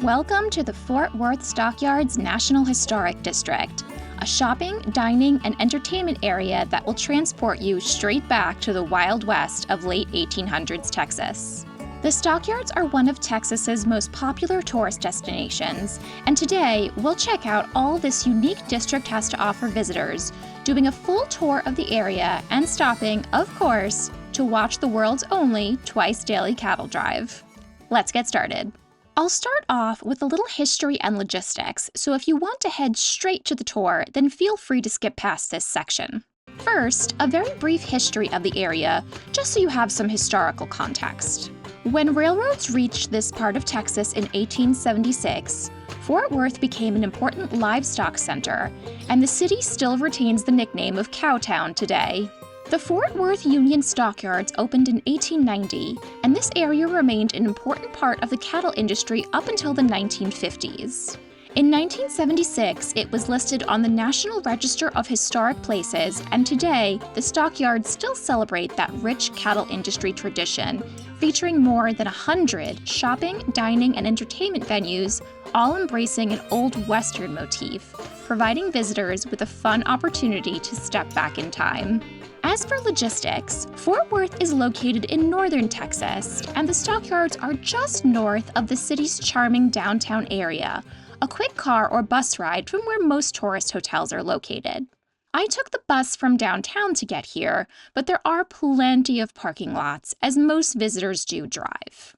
Welcome to the Forth Worth Stockyards National Historic District, a shopping, dining, and entertainment area that will transport you straight back to the Wild West of late 1800s Texas. The Stockyards are one of Texas's most popular tourist destinations, and today we'll check out all this unique district has to offer visitors, doing a full tour of the area and stopping, of course, to watch the world's only twice-daily cattle drive. Let's get started. I'll start off with a little history and logistics, so if you want to head straight to the tour, then feel free to skip past this section. First, a very brief history of the area, just so you have some historical context. When railroads reached this part of Texas in 1876, Fort Worth became an important livestock center, and the city still retains the nickname of Cowotwn today. The Forth Worth Union Stockyards opened in 1890, and this area remained an important part of the cattle industry up until the 1950s. In 1976, it was listed on the National Register of Historic Places, and today, the Stockyards still celebrate that rich cattle industry tradition, featuring more than 100 shopping, dining, and entertainment venues, all embracing an Old Western motif, providing visitors with a fun opportunity to step back in time. As for logistics, Fort Worth is located in northern Texas, and the Stockyards are just north of the city's charming downtown area, a quick car or bus ride from where most tourist hotels are located. I took the bus from downtown to get here, but there are plenty of parking lots, as most visitors do drive.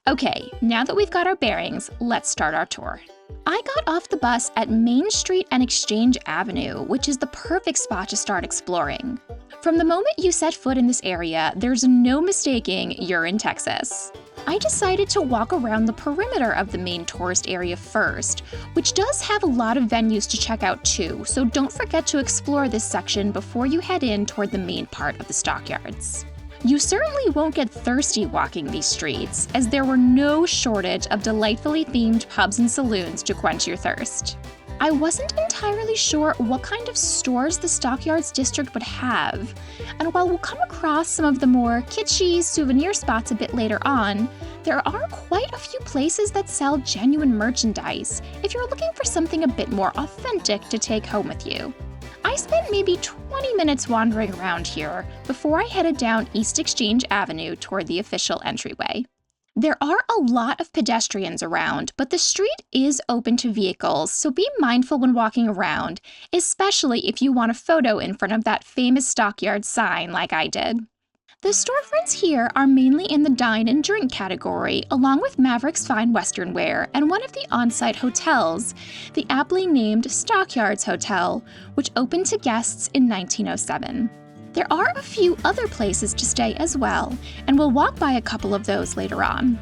Okay, now that we've got our bearings, let's start our tour. I got off the bus at Main Street and Exchange Avenue, which is the perfect spot to start exploring. From the moment you set foot in this area, there's no mistaking you're in Texas. I decided to walk around the perimeter of the main tourist area first, which does have a lot of venues to check out too, so don't forget to explore this section before you head in toward the main part of the Stockyards. You certainly won't get thirsty walking these streets, as there were no shortage of delightfully themed pubs and saloons to quench your thirst. I wasn't entirely sure what kind of stores the Stockyards district would have, and while we'll come across some of the more kitschy souvenir spots a bit later on, there are quite a few places that sell genuine merchandise if you're looking for something a bit more authentic to take home with you. I spent maybe 20 minutes wandering around here before I headed down East Exchange Avenue toward the official entryway. There are a lot of pedestrians around, but the street is open to vehicles, so be mindful when walking around, especially if you want a photo in front of that famous Stockyards sign like I did. The storefronts here are mainly in the dine and drink category, along with Maverick's fine Western wear and one of the on-site hotels, the aptly named Stockyards Hotel, which opened to guests in 1907. There are a few other places to stay as well, and we'll walk by a couple of those later on.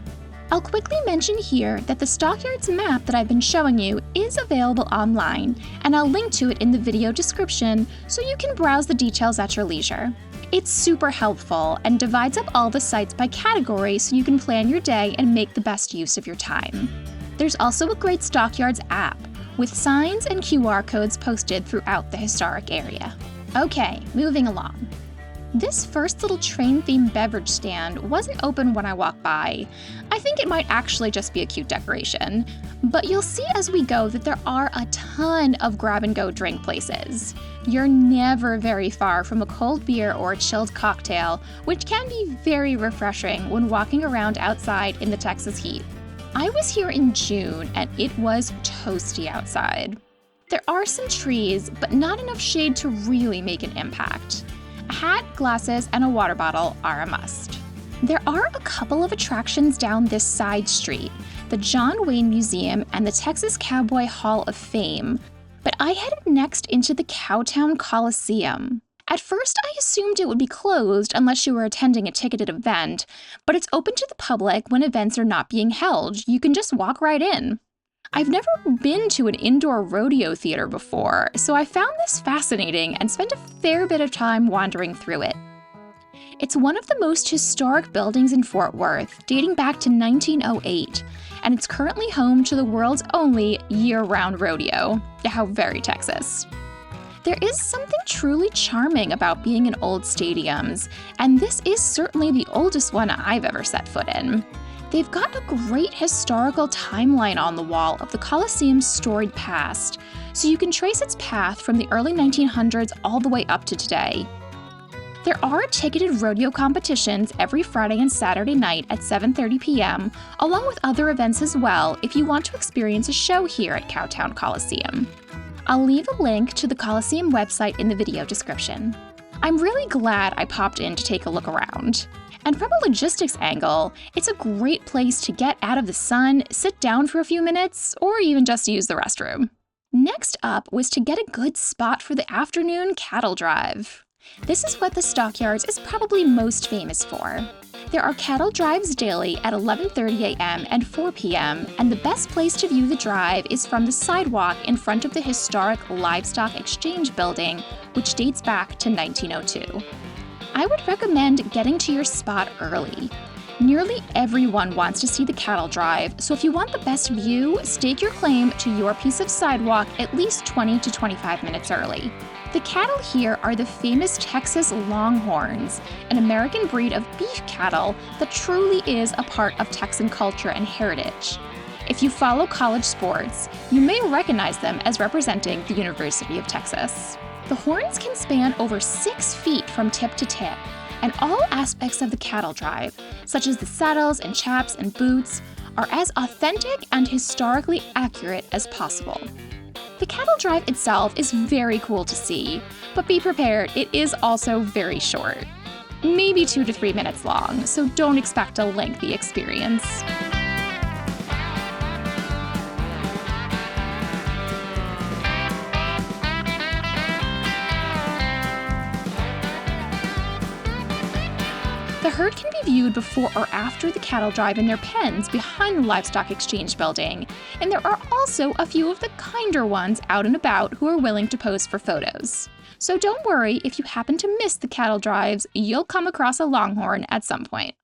I'll quickly mention here that the Stockyards map that I've been showing you is available online, and I'll link to it in the video description so you can browse the details at your leisure. It's super helpful and divides up all the sites by category so you can plan your day and make the best use of your time. There's also a great Stockyards app, with signs and QR codes posted throughout the historic area. Okay, moving along. This first little train-themed beverage stand wasn't open when I walked by. I think it might actually just be a cute decoration, but you'll see as we go that there are a ton of grab-and-go drink places. You're never very far from a cold beer or a chilled cocktail, which can be very refreshing when walking around outside in the Texas heat. I was here in June and it was toasty outside. There are some trees, but not enough shade to really make an impact. A hat, glasses, and a water bottle are a must. There are a couple of attractions down this side street, the John Wayne Museum and the Texas Cowboy Hall of Fame, but I headed next into the Cowotwn Coliseum. At first, I assumed it would be closed unless you were attending a ticketed event, but it's open to the public when events are not being held. You can just walk right in. I've never been to an indoor rodeo theater before, so I found this fascinating and spent a fair bit of time wandering through it. It's one of the most historic buildings in Fort Worth, dating back to 1908, and it's currently home to the world's only year-round rodeo. How very Texas. There is something truly charming about being in old stadiums, and this is certainly the oldest one I've ever set foot in. They've got a great historical timeline on the wall of the Coliseum's storied past, so you can trace its path from the early 1900s all the way up to today. There are ticketed rodeo competitions every Friday and Saturday night at 7:30 p.m., along with other events as well if you want to experience a show here at Cowotwn Coliseum. I'll leave a link to the Coliseum website in the video description. I'm really glad I popped in to take a look around. And from a logistics angle, it's a great place to get out of the sun, sit down for a few minutes, or even just use the restroom. Next up was to get a good spot for the afternoon cattle drive. This is what the Stockyards is probably most famous for. There are cattle drives daily at 11:30 a.m. and 4 p.m., and the best place to view the drive is from the sidewalk in front of the historic Livestock Exchange building, which dates back to 1902. I would recommend getting to your spot early. Nearly everyone wants to see the cattle drive, so if you want the best view, stake your claim to your piece of sidewalk at least 20 to 25 minutes early. The cattle here are the famous Texas Longhorns, an American breed of beef cattle that truly is a part of Texan culture and heritage. If you follow college sports, you may recognize them as representing the University of Texas. The horns can span over 6 feet from tip to tip, and all aspects of the cattle drive, such as the saddles and chaps and boots, are as authentic and historically accurate as possible. The cattle drive itself is very cool to see, but be prepared, it is also very short. Maybe 2 to 3 minutes long, so don't expect a lengthy experience. The herd can be viewed before or after the cattle drive in their pens behind the Livestock Exchange building, and there are also a few of the kinder ones out and about who are willing to pose for photos. So don't worry if you happen to miss the cattle drives, you'll come across a longhorn at some point.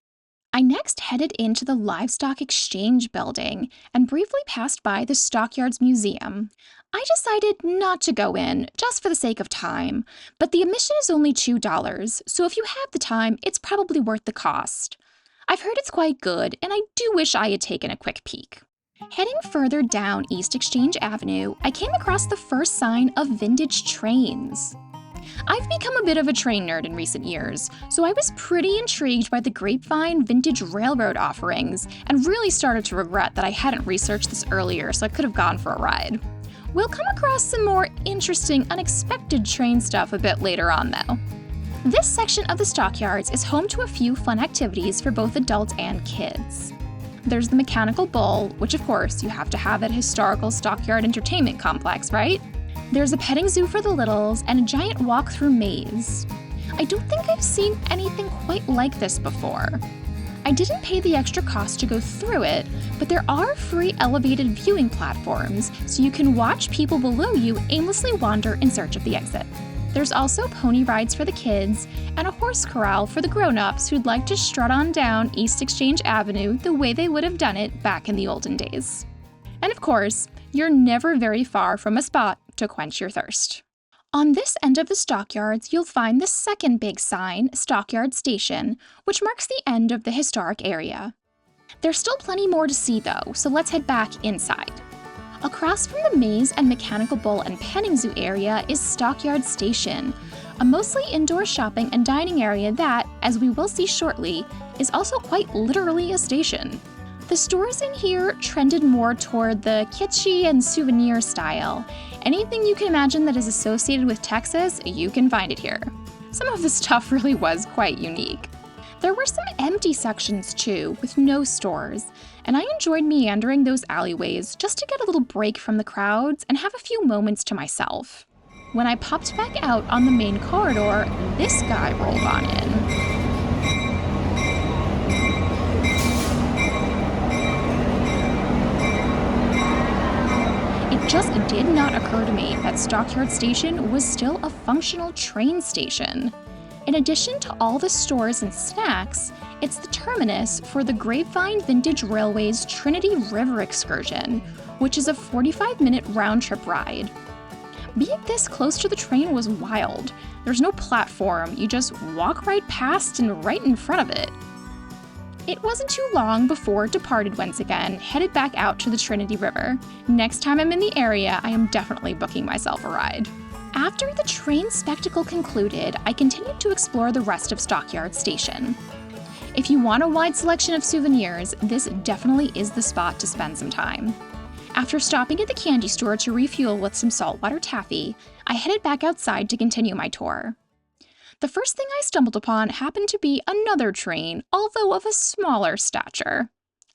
I next headed into the Livestock Exchange building and briefly passed by the Stockyards Museum. I decided not to go in, just for the sake of time, but the admission is only $2, so if you have the time, it's probably worth the cost. I've heard it's quite good, and I do wish I had taken a quick peek. Heading further down East Exchange Avenue, I came across the first sign of vintage trains. I've become a bit of a train nerd in recent years, so I was pretty intrigued by the Grapevine vintage railroad offerings, and really started to regret that I hadn't researched this earlier so I could have gone for a ride. We'll come across some more interesting, unexpected train stuff a bit later on, though. This section of the Stockyards is home to a few fun activities for both adults and kids. There's the mechanical bull, which of course you have to have at a historical stockyard entertainment complex, right? There's a petting zoo for the littles and a giant walk-through maze. I don't think I've seen anything quite like this before. I didn't pay the extra cost to go through it, but there are free elevated viewing platforms, so you can watch people below you aimlessly wander in search of the exit. There's also pony rides for the kids and a horse corral for the grown-ups who'd like to strut on down East Exchange Avenue the way they would have done it back in the olden days. And of course, you're never very far from a spot to quench your thirst. On this end of the Stockyards, you'll find the second big sign, Stockyards Station, which marks the end of the historic area. There's still plenty more to see though, so let's head back inside. Across from the maze and mechanical bull and petting zoo area is Stockyards Station, a mostly indoor shopping and dining area that, as we will see shortly, is also quite literally a station. The stores in here trended more toward the kitschy and souvenir style. Anything you can imagine that is associated with Texas, you can find it here. Some of the stuff really was quite unique. There were some empty sections too, with no stores, and I enjoyed meandering those alleyways just to get a little break from the crowds and have a few moments to myself. When I popped back out on the main corridor, this guy rolled on in. It just did not occur to me that Stockyards Station was still a functional train station. In addition to all the stores and snacks, it's the terminus for the Grapevine Vintage Railway's Trinity River excursion, which is a 45-minute round-trip ride. Being this close to the train was wild. There's no platform, you just walk right past and right in front of it. It wasn't too long before it departed once again, headed back out to the Trinity River. Next time I'm in the area, I am definitely booking myself a ride. After the train spectacle concluded, I continued to explore the rest of Stockyards Station. If you want a wide selection of souvenirs, this definitely is the spot to spend some time. After stopping at the candy store to refuel with some saltwater taffy, I headed back outside to continue my tour. The first thing I stumbled upon happened to be another train, although of a smaller stature.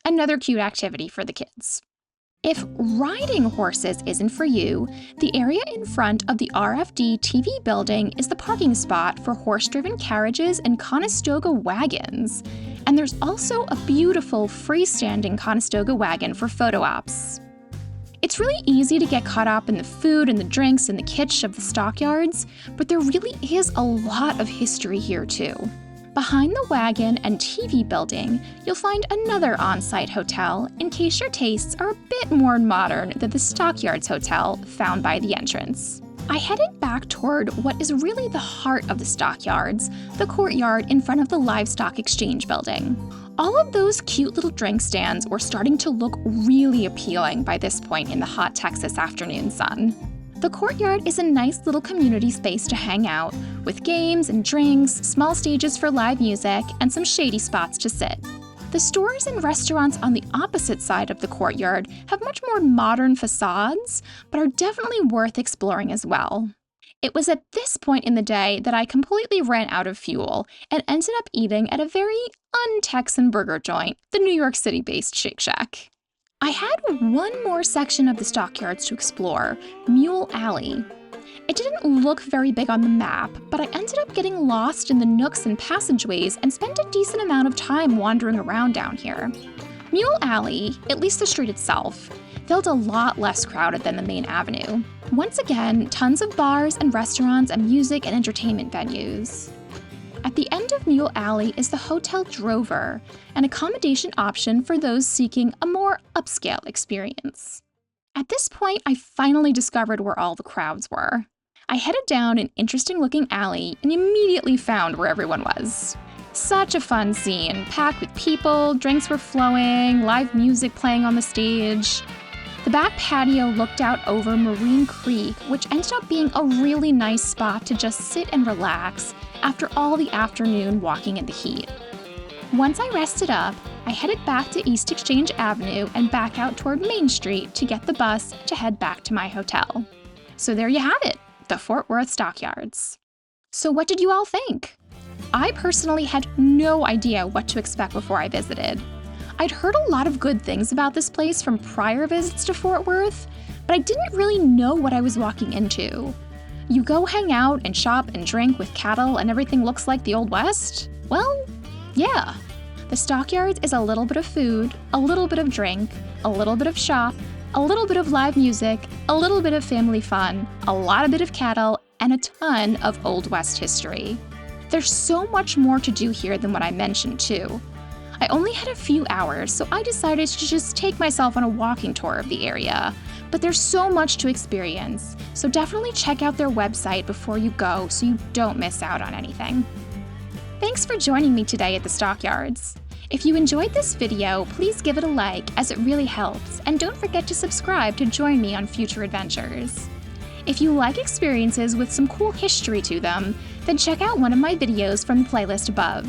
Another cute activity for the kids. If riding horses isn't for you, the area in front of the RFD TV building is the parking spot for horse-driven carriages and Conestoga wagons. And there's also a beautiful freestanding Conestoga wagon for photo ops. It's really easy to get caught up in the food and the drinks and the kitsch of the Stockyards, but there really is a lot of history here too. Behind the wagon and TV building, you'll find another on-site hotel in case your tastes are a bit more modern than the Stockyards Hotel found by the entrance. I headed back toward what is really the heart of the Stockyards, the courtyard in front of the Livestock Exchange building. All of those cute little drink stands were starting to look really appealing by this point in the hot Texas afternoon sun. The courtyard is a nice little community space to hang out, with games and drinks, small stages for live music, and some shady spots to sit. The stores and restaurants on the opposite side of the courtyard have much more modern facades, but are definitely worth exploring as well. It was at this point in the day that I completely ran out of fuel and ended up eating at a very un-Texan burger joint, the New York City-based Shake Shack. I had one more section of the Stockyards to explore, Mule Alley. It didn't look very big on the map, but I ended up getting lost in the nooks and passageways and spent a decent amount of time wandering around down here. Mule Alley, at least the street itself, felt a lot less crowded than the main avenue. Once again, tons of bars and restaurants and music and entertainment venues. At the end of Mule Alley is the Hotel Drover, an accommodation option for those seeking a more upscale experience. At this point, I finally discovered where all the crowds were. I headed down an interesting-looking alley and immediately found where everyone was. Such a fun scene, packed with people, drinks were flowing, live music playing on the stage. The back patio looked out over Marine Creek, which ended up being a really nice spot to just sit and relax after all the afternoon walking in the heat. Once I rested up, I headed back to East Exchange Avenue and back out toward Main Street to get the bus to head back to my hotel. So there you have it, the Forth Worth Stockyards. So what did you all think? I personally had no idea what to expect before I visited. I'd heard a lot of good things about this place from prior visits to Fort Worth, but I didn't really know what I was walking into. You go hang out and shop and drink with cattle and everything looks like the Old West? Well, yeah. The Stockyards is a little bit of food, a little bit of drink, a little bit of shop, a little bit of live music, a little bit of family fun, a lot of bit of cattle, and a ton of Old West history. There's so much more to do here than what I mentioned, too. I only had a few hours, so I decided to just take myself on a walking tour of the area. But there's so much to experience, so definitely check out their website before you go so you don't miss out on anything. Thanks for joining me today at the Stockyards. If you enjoyed this video, please give it a like as it really helps, and don't forget to subscribe to join me on future adventures. If you like experiences with some cool history to them, then check out one of my videos from the playlist above.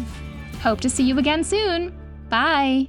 Hope to see you again soon. Bye!